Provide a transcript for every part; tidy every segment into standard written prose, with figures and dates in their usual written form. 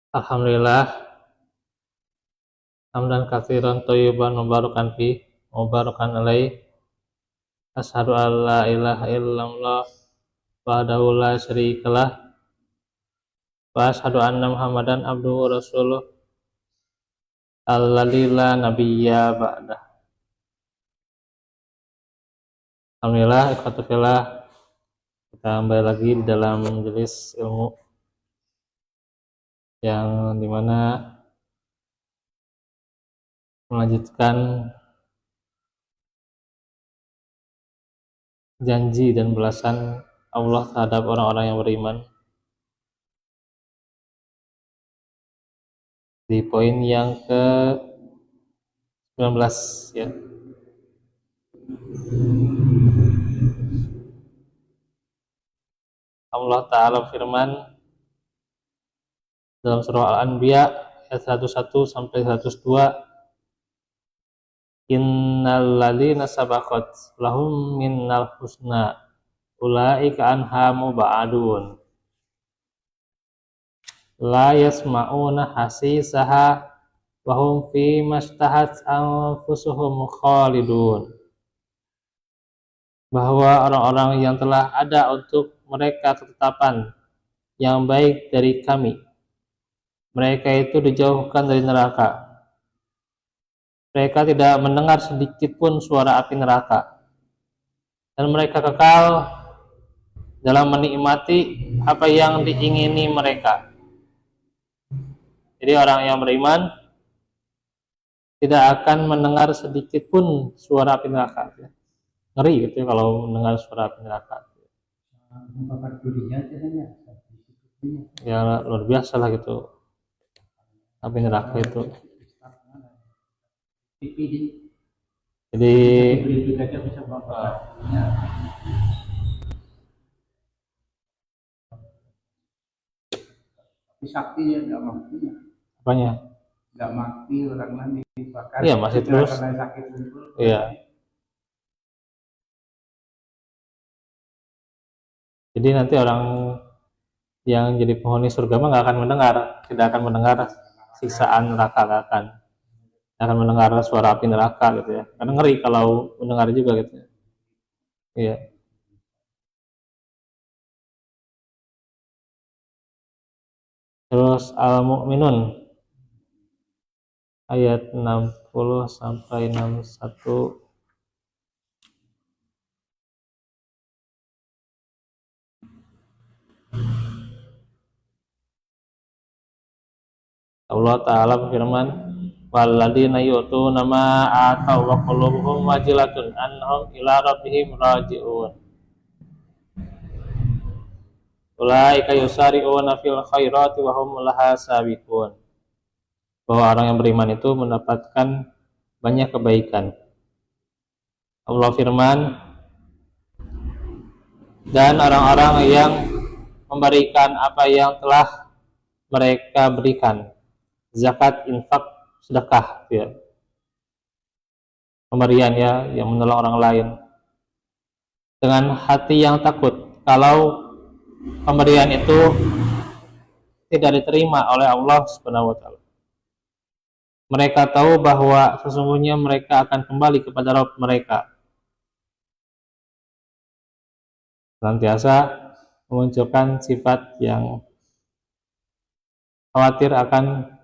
Alhamdulillah, hamdan katsiran thayyiban mubarakan fi mubarakan alaih. Asyhadu an la ilaha illallah wahdahu la syarikalah wa asyhadu anna Muhammadan abduhu wa rasuluh alladzi la nabiyya ba'dah. Alhamdulillah, ikhwatu fillah, kita kembali lagi di dalam majelis ilmu yang dimana melanjutkan janji dan balasan Allah terhadap orang-orang yang beriman di poin yang ke-19 ya. Allah Ta'ala firman dalam surah Al-Anbiya ayat 101 sampai 102, innal ladzina sabaqat lahum minnal husna ulaika anha mubadun la yasma'una hasisaha wa hum fi mastahat anfusuhum khalidun. Bahwa orang-orang yang telah ada untuk mereka ketetapan yang baik dari kami, mereka itu dijauhkan dari neraka. Mereka tidak mendengar sedikit pun suara api neraka, dan mereka kekal dalam menikmati apa yang diingini mereka. Jadi orang yang beriman tidak akan mendengar sedikit pun suara api neraka. Ngeri gitu ya kalau mendengar suara api neraka. Ya luar biasa lah gitu api neraka itu. Jadi sakti ya nggak mati, apanya? Nggak mati orang lain dibakar. Iya masih terus. Iya. Jadi nanti orang yang jadi penghuni surga mah nggak akan mendengar, tidak akan mendengar siksaan neraka, nggak akan mendengar suara api neraka gitu ya. Karena ngeri kalau mendengar juga gitu ya. Iya. Terus Al-Mu'minun ayat 60 sampai 61. Allah Ta'ala berfirman, walladzina yu'tuna ma ataw wa qulubuhum wajilatun annahum ila rabbihim raji'un ulaika yusari'una fil khairati wa hum laha sabiqun. Bahwa orang yang beriman itu mendapatkan banyak kebaikan. Allah firman, dan orang-orang yang memberikan apa yang telah mereka berikan, zakat, infak, sedekah ya. Pemberian ya, yang menolong orang lain dengan hati yang takut kalau pemberian itu tidak diterima oleh Allah Subhanahu wa taala. Mereka tahu bahwa sesungguhnya mereka akan kembali kepada Rabb mereka. Senantiasa memunculkan sifat yang khawatir akan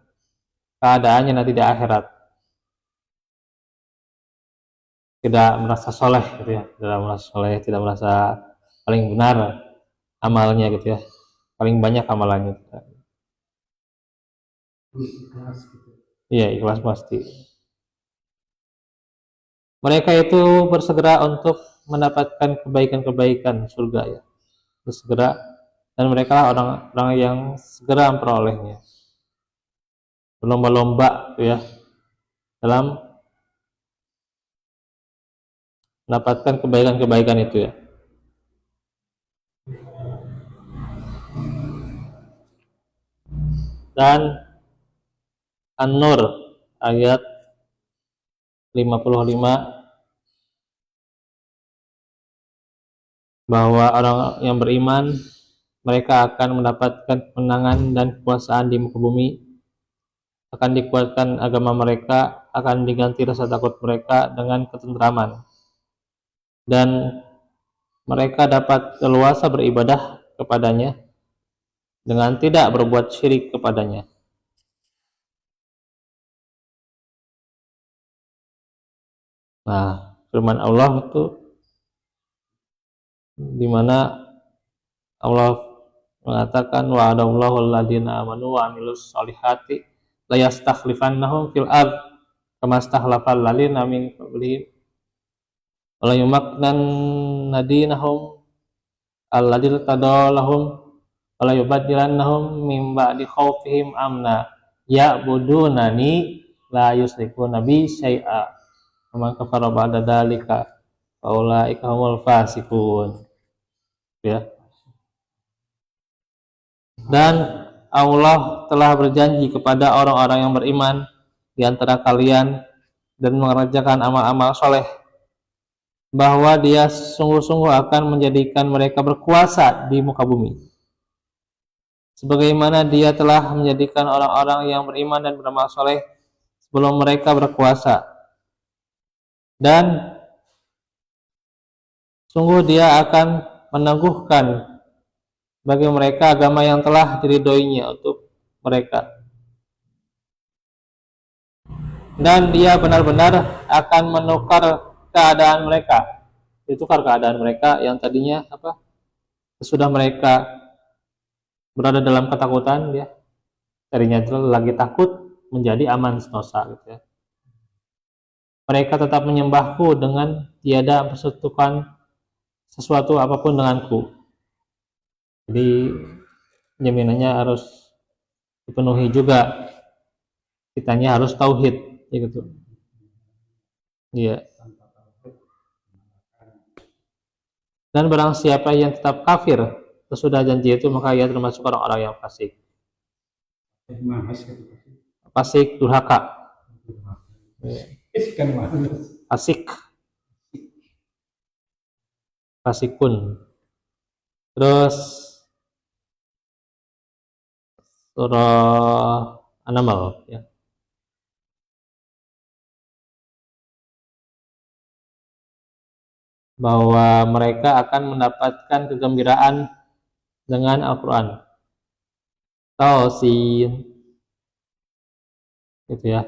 keadaannya nanti di akhirat. Tidak merasa soleh gitu ya, tidak merasa soleh, tidak merasa paling benar amalnya gitu ya, paling banyak amalannya. Iya, ikhlas pasti. Mereka itu bersegera untuk mendapatkan kebaikan-kebaikan surga ya, bersegera, dan mereka orang-orang yang segera memperolehnya, berlomba-lomba ya dalam mendapatkan kebaikan-kebaikan itu ya. Dan An-Nur ayat 55, bahwa orang yang beriman mereka akan mendapatkan kemenangan dan kekuasaan di muka bumi, akan dikuatkan agama mereka, akan diganti rasa takut mereka dengan ketentraman, dan mereka dapat leluasa beribadah kepadanya dengan tidak berbuat syirik kepadanya. Nah, firman Allah itu di mana Allah mengatakan wa'adallahu alladziina aamanu wa 'amilus shalihati la yastakhlifannahum fil ard kama stakhlafal ladziina min qablihim wa la yumakkinanna dinahum alladzi tadallahum wa la yubaddilannahum min ba'di khaufihim amna ya'budunani la yusyrikuna bi syai'a wa man kafara ba'da dzalika fa ulaika humul fasiqun. Ya. Dan Allah telah berjanji kepada orang-orang yang beriman di antara kalian dan mengerjakan amal-amal soleh bahwa Dia sungguh-sungguh akan menjadikan mereka berkuasa di muka bumi, sebagaimana Dia telah menjadikan orang-orang yang beriman dan beramal soleh sebelum mereka berkuasa. Dan sungguh Dia akan meneguhkan bagi mereka agama yang telah diridhoinya untuk mereka, dan Dia benar-benar akan menukar keadaan mereka, ditukar keadaan mereka yang tadinya sudah mereka berada dalam ketakutan, ya tadinya lagi takut menjadi aman sentosa gitu ya. Mereka tetap menyembahku dengan tiada persekutukan sesuatu apapun denganku. Jadi jaminannya harus dipenuhi juga, kitanya harus tauhid, ya gitu. Iya. Dan barang siapa yang tetap kafir sesudah janji itu, maka ia termasuk orang-orang yang fasik. Fasik, durhaka. Fasik. Fasikun. Terus surah An-Naml, ya. Bahwa mereka akan mendapatkan kegembiraan dengan Al-Quran. Tausin, gitu ya.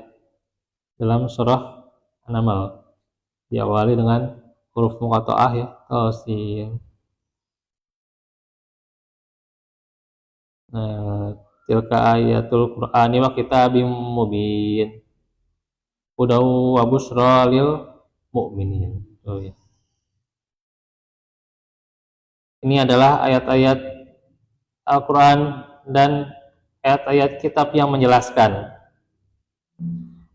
Dalam surah An-Naml diawali dengan huruf muqatta'ah, ya, tausin. Tilka ayatul Qur'ani wa kitabim mubin hudaw wa busyra lil mu'minin. Oh, ya. Ini adalah ayat-ayat Al-Quran dan ayat-ayat kitab yang menjelaskan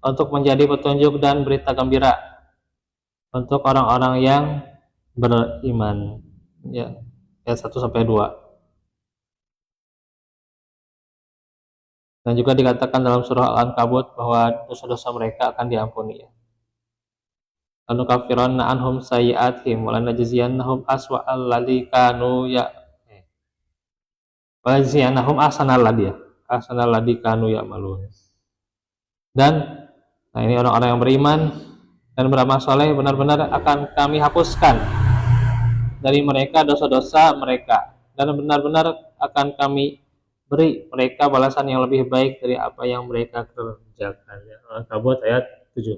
untuk menjadi petunjuk dan berita gembira untuk orang-orang yang beriman, ya, ayat 1-2. Dan juga dikatakan dalam surah Al-Ankabut bahwa dosa-dosa mereka akan diampuni, ya. Lalu kafiranna anhum sayyi'atihim wa lanajziyannahum aswa'al ladzi kanu walajziyannahum ahsanal ladzi kanu ya'malun. Dan ini orang-orang yang beriman dan beramal soleh benar-benar akan kami hapuskan dari mereka dosa-dosa mereka, dan benar-benar akan kami beri mereka balasan yang lebih baik dari apa yang mereka kerjakan. Al-Ankabut ayat 7.